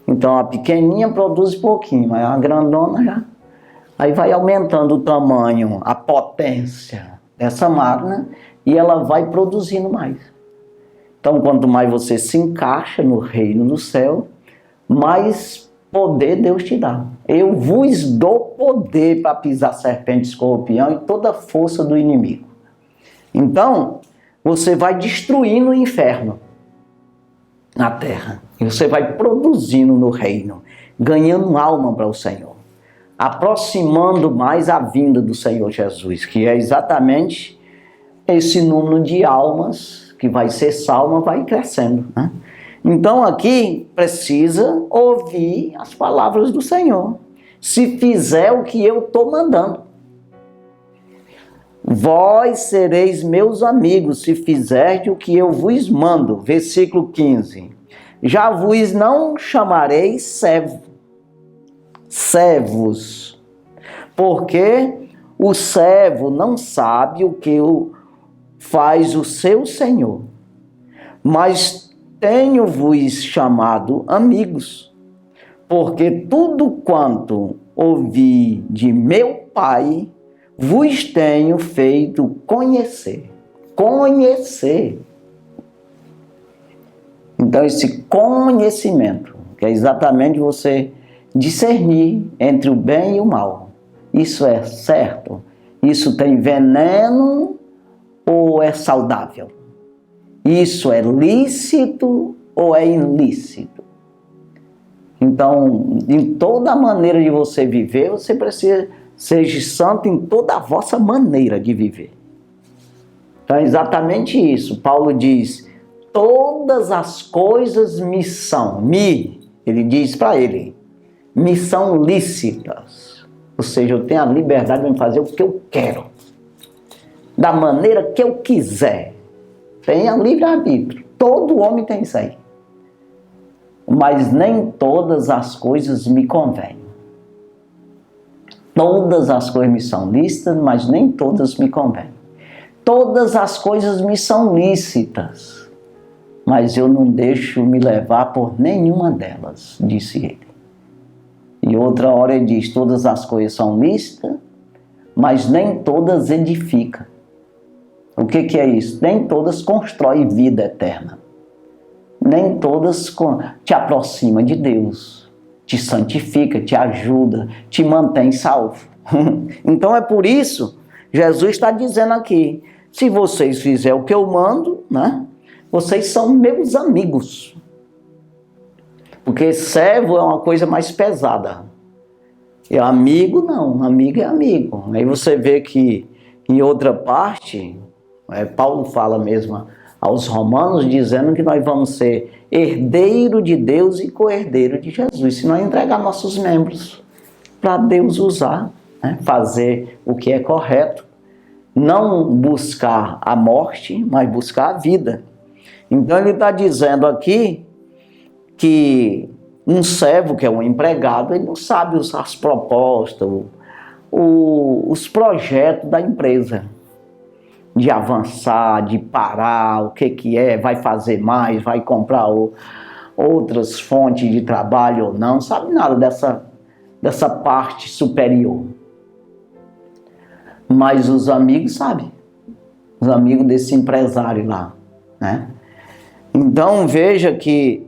Speaker 1: Então a pequenininha produz pouquinho, mas a grandona já. Aí vai aumentando o tamanho, a potência dessa máquina e ela vai produzindo mais. Então quanto mais você se encaixa no reino do céu, mais poder Deus te dá. Eu vos dou poder para pisar serpente, escorpião e toda a força do inimigo. Então, você vai destruindo o inferno na terra. E você vai produzindo no reino, ganhando alma para o Senhor. Aproximando mais a vinda do Senhor Jesus, que é exatamente esse número de almas que vai ser salva, vai crescendo, né? Então aqui precisa ouvir as palavras do Senhor. Se fizer o que eu estou mandando. Vós sereis meus amigos, se fizerdes o que eu vos mando. Versículo 15. Já vos não chamareis servos, porque o servo não sabe o que faz o seu senhor. Mas tenho-vos chamado amigos, porque tudo quanto ouvi de meu Pai, vos tenho feito conhecer. Conhecer. Então esse conhecimento, que é exatamente você discernir entre o bem e o mal. Isso é certo? Isso tem veneno ou é saudável? Isso é lícito ou é ilícito? Então, em toda maneira de você viver, você precisa ser santo em toda a vossa maneira de viver. Então é exatamente isso. Paulo diz, todas as coisas me são, ele diz para ele, me são lícitas. Ou seja, eu tenho a liberdade de fazer o que eu quero, da maneira que eu quiser. Tem a livre-arbítrio. Todo homem tem isso aí. Mas nem todas as coisas me convêm. Todas as coisas me são lícitas, mas nem todas me convêm. Todas as coisas me são lícitas, mas eu não deixo me levar por nenhuma delas, disse ele. E outra hora ele diz, todas as coisas são lícitas, mas nem todas edificam. O que é isso? Nem todas constroem vida eterna. Nem todas te aproximam de Deus, te santifica, te ajuda, te mantém salvo. Então é por isso, Jesus está dizendo aqui, se vocês fizerem o que eu mando, né, vocês são meus amigos. Porque servo é uma coisa mais pesada. E amigo não, amigo é amigo. Aí você vê que em outra parte, Paulo fala mesmo aos romanos, dizendo que nós vamos ser herdeiro de Deus e co-herdeiro de Jesus, se nós entregar nossos membros para Deus usar, né? Fazer o que é correto, não buscar a morte, mas buscar a vida. Então ele está dizendo aqui que um servo, que é um empregado, ele não sabe as propostas, os projetos da empresa, de avançar, de parar, o que é, vai fazer mais, vai comprar outras fontes de trabalho ou não, sabe nada dessa parte superior. Mas os amigos sabem, os amigos desse empresário lá, né? Então veja que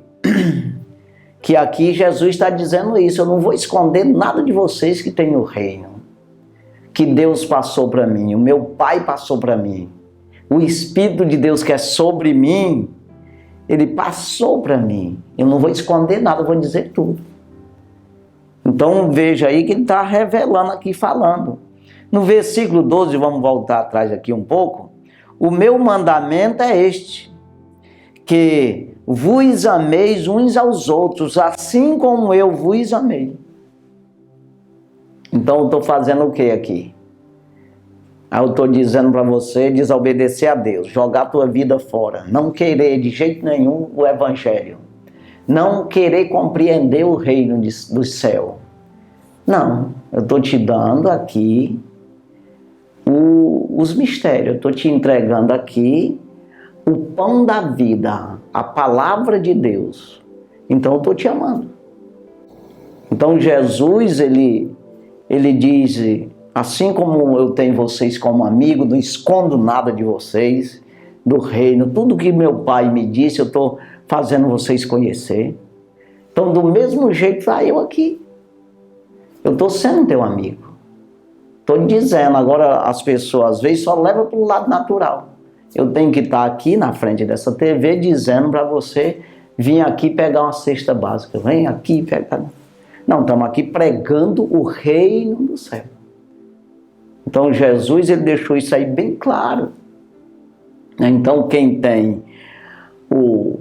Speaker 1: aqui Jesus está dizendo isso, eu não vou esconder nada de vocês que tem no reino, que Deus passou para mim, o meu Pai passou para mim, o Espírito de Deus que é sobre mim, ele passou para mim, eu não vou esconder nada, eu vou dizer tudo. Então veja aí que ele está revelando aqui, falando. No versículo 12, vamos voltar atrás aqui um pouco, o meu mandamento é este, que vos ameis uns aos outros, assim como eu vos amei. Então eu estou fazendo o que aqui? Eu estou dizendo para você desobedecer a Deus, jogar a tua vida fora, não querer de jeito nenhum o Evangelho, não querer compreender o reino do céu. Não, eu estou te dando aqui os mistérios, eu estou te entregando aqui o pão da vida, a palavra de Deus. Então eu estou te amando. Então Jesus, ele diz, assim como eu tenho vocês como amigo, não escondo nada de vocês, do reino, tudo que meu pai me disse, eu estou fazendo vocês conhecer. Então do mesmo jeito está eu aqui. Eu estou sendo teu amigo. Estou dizendo, agora as pessoas às vezes só levam para o lado natural. Eu tenho que estar aqui na frente dessa TV dizendo para você vir aqui pegar uma cesta básica. Vem aqui pegar. Não, estamos aqui pregando o reino do céu. Então Jesus, ele deixou isso aí bem claro. Então quem tem o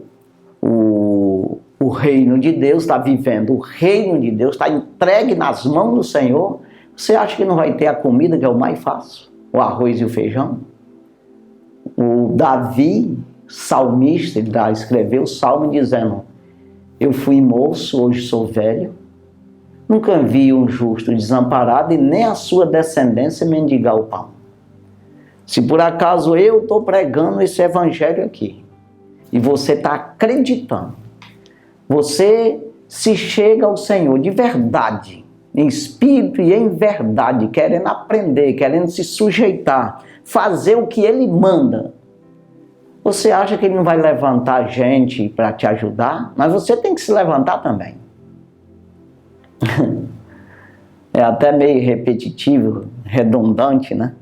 Speaker 1: reino de Deus, está vivendo o reino de Deus, está entregue nas mãos do Senhor, você acha que não vai ter a comida que é o mais fácil? O arroz e o feijão? O Davi, salmista, ele escreveu o salmo dizendo: eu fui moço, hoje sou velho, nunca vi um justo desamparado e nem a sua descendência mendigar o pão. Se por acaso eu estou pregando esse evangelho aqui, e você está acreditando, você se chega ao Senhor de verdade, em espírito e em verdade, querendo aprender, querendo se sujeitar, fazer o que Ele manda, você acha que Ele não vai levantar gente para te ajudar? Mas você tem que se levantar também. É até meio repetitivo, redundante, né?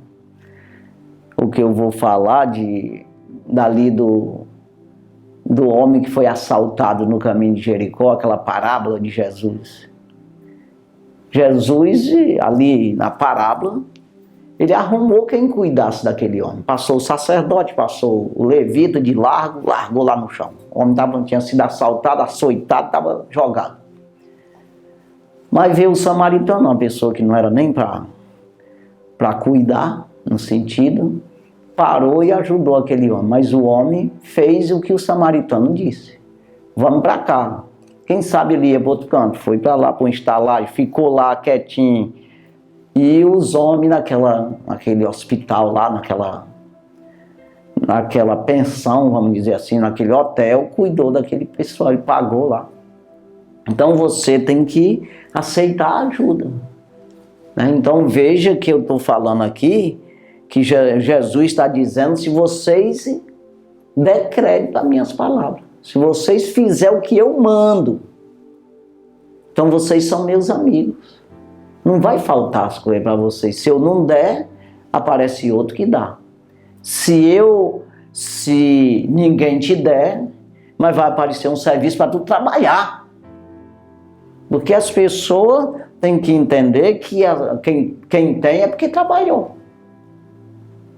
Speaker 1: O que eu vou falar dali do homem que foi assaltado no caminho de Jericó, aquela parábola de Jesus. Jesus, ali na parábola, ele arrumou quem cuidasse daquele homem. Passou o sacerdote, passou o levita de largou lá no chão. O homem tinha sido assaltado, açoitado, estava jogado. Mas veio o samaritano, uma pessoa que não era nem para cuidar, no sentido, parou e ajudou aquele homem. Mas o homem fez o que o samaritano disse. Vamos para cá. Quem sabe ele ia para outro canto. Foi para lá, para uma estalagem, ficou lá quietinho. E os homens naquele hospital lá, naquela pensão, vamos dizer assim, naquele hotel, cuidou daquele pessoal e pagou lá. Então você tem que aceitar a ajuda. Né? Então veja que eu estou falando aqui, que Jesus está dizendo, se vocês der crédito às minhas palavras, se vocês fizerem o que eu mando, então vocês são meus amigos. Não vai faltar as coisas para vocês. Se eu não der, aparece outro que dá. Se ninguém te der, mas vai aparecer um serviço para tu trabalhar. Porque as pessoas têm que entender que quem tem é porque trabalhou.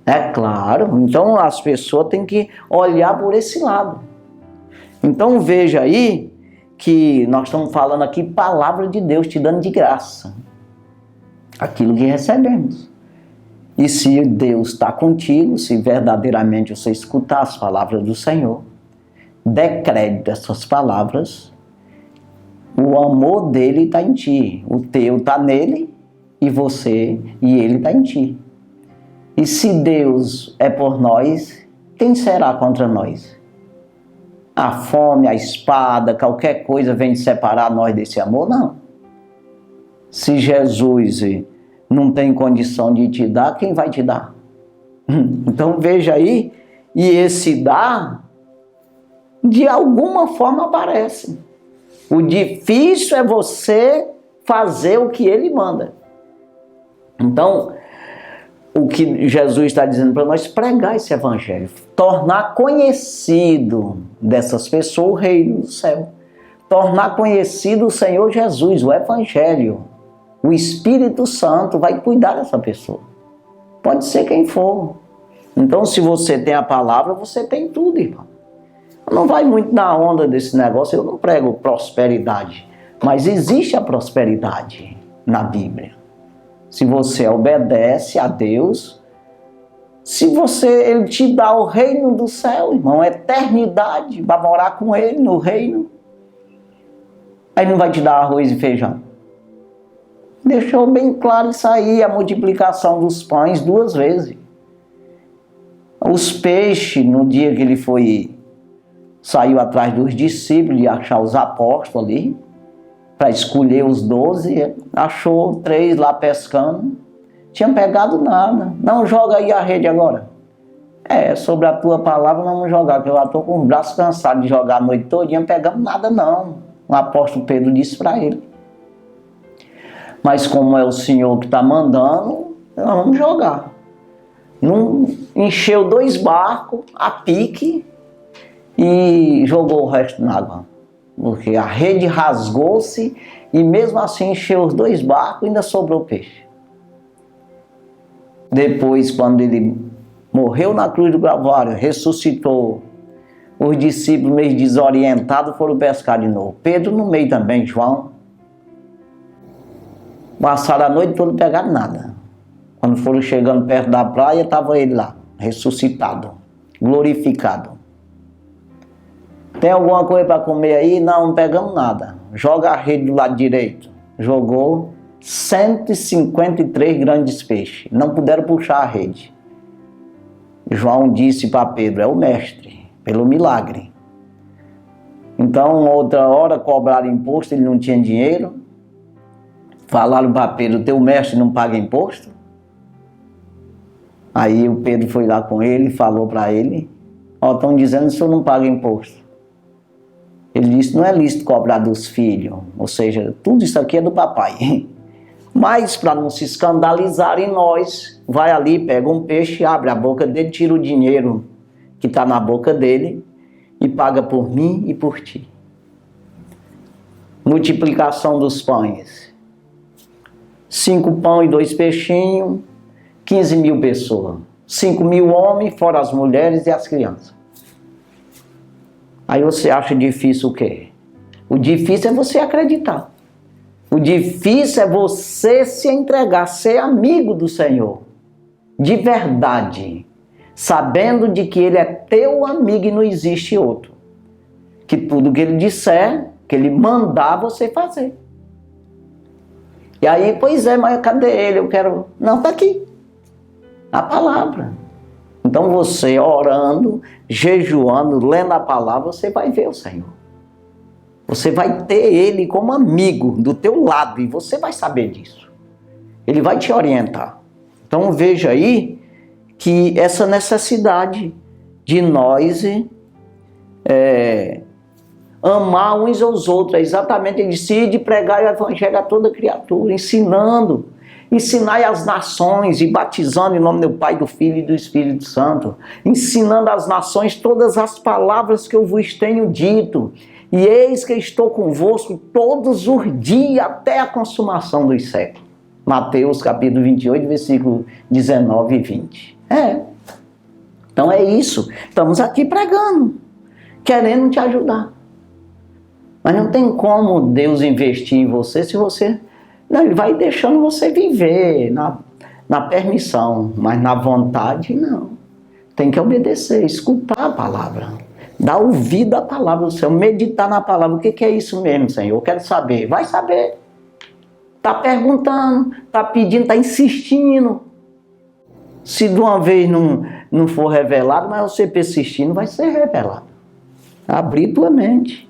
Speaker 1: É claro. Então as pessoas têm que olhar por esse lado. Então veja aí que nós estamos falando aqui palavra de Deus te dando de graça aquilo que recebemos. E se Deus está contigo, se verdadeiramente você escutar as palavras do Senhor, dê crédito a essas palavras, o amor dele está em ti, o teu está nele e ele está em ti. E se Deus é por nós, quem será contra nós? A fome, a espada, qualquer coisa vem separar nós desse amor? Não. Se Jesus não tem condição de te dar, quem vai te dar? Então veja aí, e esse dar, de alguma forma aparece. O difícil é você fazer o que ele manda. Então, o que Jesus está dizendo para nós, pregar esse evangelho, tornar conhecido dessas pessoas o reino do céu, tornar conhecido o Senhor Jesus, o evangelho. O Espírito Santo vai cuidar dessa pessoa. Pode ser quem for. Então, se você tem a palavra, você tem tudo, irmão. Não vai muito na onda desse negócio, eu não prego prosperidade, mas existe a prosperidade na Bíblia. Se você obedece a Deus, Ele te dá o reino do céu, irmão, eternidade, vai morar com Ele no reino. Aí não vai te dar arroz e feijão. Deixou bem claro isso aí, a multiplicação dos pães 2 vezes. Os peixes, no dia que ele saiu atrás dos discípulos de achar os apóstolos ali, para escolher os 12, achou 3 lá pescando, tinham pegado nada. Não, joga aí a rede agora. Sobre a tua palavra não vamos jogar, porque eu já estou com os braços cansados de jogar a noite todinha, não pegamos nada não. O apóstolo Pedro disse para ele. Mas como é o Senhor que está mandando, nós vamos jogar. Não encheu 2 barcos a pique e jogou o resto na água. Porque a rede rasgou-se e mesmo assim encheu os 2 barcos e ainda sobrou peixe. Depois, quando ele morreu na cruz do Calvário, ressuscitou, os discípulos meio desorientados foram pescar de novo. Pedro no meio também, João. Passaram a noite toda e pegaram nada. Quando foram chegando perto da praia, estava ele lá, ressuscitado, glorificado. Tem alguma coisa para comer aí? Não, não pegamos nada. Joga a rede do lado direito. Jogou 153 grandes peixes. Não puderam puxar a rede. João disse para Pedro, é o mestre, pelo milagre. Então, outra hora, cobraram imposto, ele não tinha dinheiro. Falaram para Pedro, teu mestre não paga imposto? Aí o Pedro foi lá com ele e falou para ele, estão dizendo que o senhor não paga imposto. Ele disse, não é lícito cobrar dos filhos, ou seja, tudo isso aqui é do papai. Mas para não se escandalizarem nós, vai ali, pega um peixe, abre a boca dele, tira o dinheiro que está na boca dele e paga por mim e por ti. Multiplicação dos pães. 5 pão e 2 peixinhos, 15.000 pessoas. 5.000 homens, fora as mulheres e as crianças. Aí você acha difícil o quê? O difícil é você acreditar. O difícil é você se entregar, ser amigo do Senhor. De verdade. Sabendo de que Ele é teu amigo e não existe outro. Que tudo que Ele disser, que Ele mandar você fazer. E aí, pois é, mas cadê Ele? Eu quero... Não, está aqui. A palavra. Então você orando, jejuando, lendo a palavra, você vai ver o Senhor. Você vai ter Ele como amigo do teu lado e você vai saber disso. Ele vai te orientar. Então veja aí que essa necessidade de nós amar uns aos outros, é exatamente, ele decide pregar o evangelho a toda criatura, ensinai as nações e batizando em nome do Pai, do Filho e do Espírito Santo, ensinando às nações todas as palavras que eu vos tenho dito, e eis que estou convosco todos os dias até a consumação dos séculos. Mateus capítulo 28, versículo 19 e 20. Então é isso, estamos aqui pregando, querendo te ajudar. Mas não tem como Deus investir em você se você... Não, Ele vai deixando você viver na permissão, mas na vontade não. Tem que obedecer, escutar a palavra, dar ouvido à palavra do Senhor, meditar na palavra. O que é isso mesmo, Senhor? Eu quero saber. Vai saber. Está perguntando, está pedindo, está insistindo. Se de uma vez não for revelado, mas você persistindo, vai ser revelado. Abrir tua mente.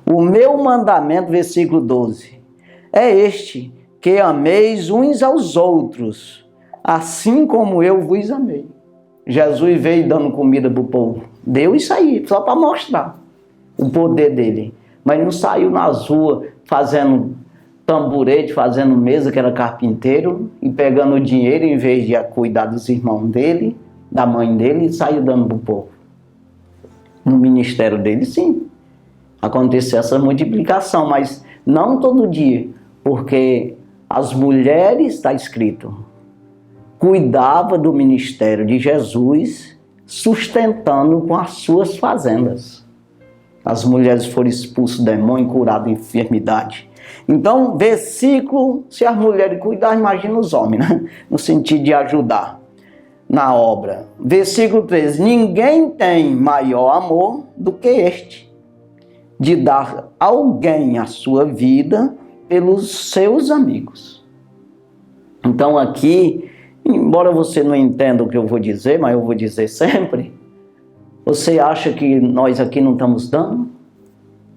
Speaker 1: O meu mandamento, versículo 12, é este, que ameis uns aos outros, assim como eu vos amei. Jesus veio dando comida para o povo. Deu isso aí, só para mostrar o poder dele. Mas não saiu nas ruas fazendo tamborete, fazendo mesa, que era carpinteiro, e pegando o dinheiro, em vez de cuidar dos irmãos dele, da mãe dele, e saiu dando para o povo. No ministério dele, sim. Aconteceu essa multiplicação, mas não todo dia. Porque as mulheres, está escrito, cuidava do ministério de Jesus, sustentando com as suas fazendas. As mulheres foram expulsas do demônio, curadas de enfermidade. Então, versículo, se as mulheres cuidarem, imagina os homens, né? No sentido de ajudar na obra. Versículo 13, ninguém tem maior amor do que este, de dar alguém a sua vida pelos seus amigos. Então aqui, embora você não entenda o que eu vou dizer, mas eu vou dizer sempre, você acha que nós aqui não estamos dando?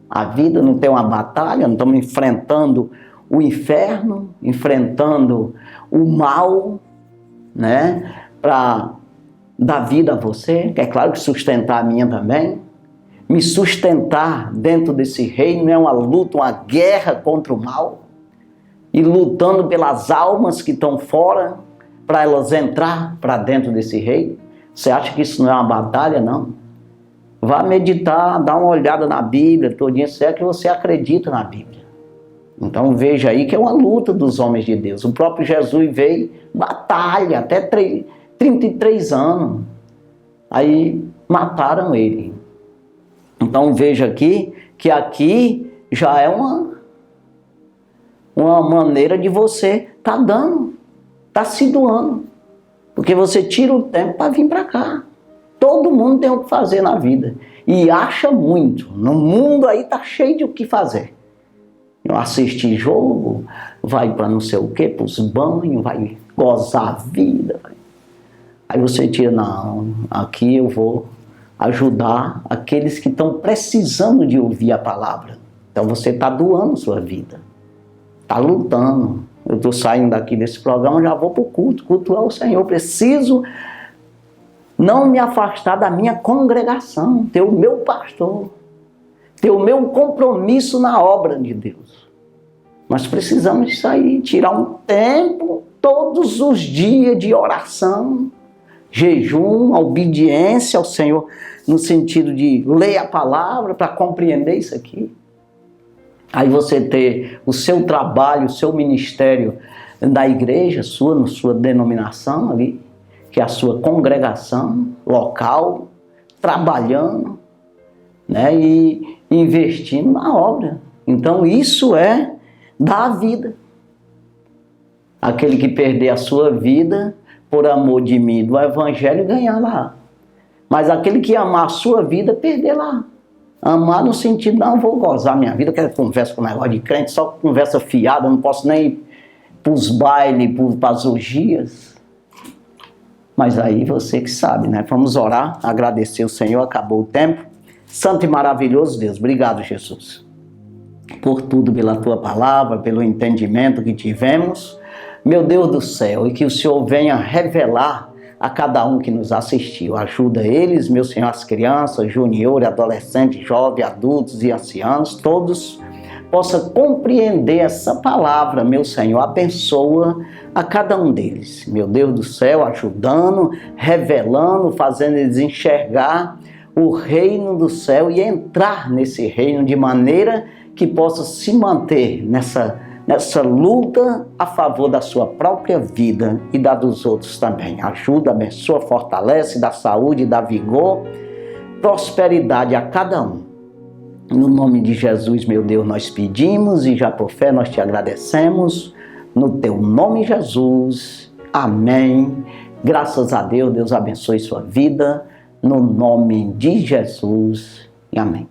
Speaker 1: A vida não tem uma batalha, não estamos enfrentando o inferno, enfrentando o mal, né? Para dar vida a você, que é claro que sustentar a minha também. Me sustentar dentro desse reino é uma luta, uma guerra contra o mal. E lutando pelas almas que estão fora, para elas entrar para dentro desse reino. Você acha que isso não é uma batalha? Não. Vá meditar, dá uma olhada na Bíblia, todinha, se é que você acredita na Bíblia. Então veja aí que é uma luta dos homens de Deus. O próprio Jesus veio, batalha, até 33 anos. Aí mataram ele. Então veja aqui, que aqui já é uma maneira de você estar dando, estar se doando. Porque você tira o tempo para vir para cá. Todo mundo tem o que fazer na vida. E acha muito. No mundo aí tá cheio de o que fazer. Assistir jogo, vai para não sei o que, para os banhos, vai gozar a vida. Aí você tira, não, aqui eu vou ajudar aqueles que estão precisando de ouvir a palavra. Então você está doando sua vida. Está lutando. Eu estou saindo daqui desse programa, já vou para o culto. Cultuar o Senhor. Preciso não me afastar da minha congregação, ter o meu pastor, ter o meu compromisso na obra de Deus. Nós precisamos sair, tirar um tempo, todos os dias de oração, jejum, obediência ao Senhor, no sentido de ler a palavra para compreender isso aqui. Aí você ter o seu trabalho, o seu ministério da igreja, na sua denominação ali, que é a sua congregação local, trabalhando, né, e investindo na obra. Então isso é dar a vida. Aquele que perder a sua vida por amor de mim, do evangelho, ganhar lá. Mas aquele que amar a sua vida, perder lá. Amar no sentido, não, vou gozar minha vida, que conversa com o negócio de crente, só conversa fiada, não posso nem ir para os bailes, para as orgias. Mas aí você que sabe, né? Vamos orar, agradecer o Senhor, acabou o tempo. Santo e maravilhoso Deus, obrigado, Jesus, por tudo, pela tua palavra, pelo entendimento que tivemos. Meu Deus do céu, e que o Senhor venha revelar a cada um que nos assistiu. Ajuda eles, meu Senhor, as crianças, juniores, adolescentes, jovens, adultos e anciãos, todos possam compreender essa palavra, meu Senhor. Abençoa a cada um deles, meu Deus do céu, ajudando, revelando, fazendo eles enxergar o reino do céu e entrar nesse reino de maneira que possa se manter nessa luta a favor da sua própria vida e da dos outros também. Ajuda, abençoa, fortalece, dá saúde, dá vigor, prosperidade a cada um. No nome de Jesus, meu Deus, nós pedimos e já por fé nós te agradecemos. No teu nome, Jesus. Amém. Graças a Deus, Deus abençoe sua vida. No nome de Jesus. Amém.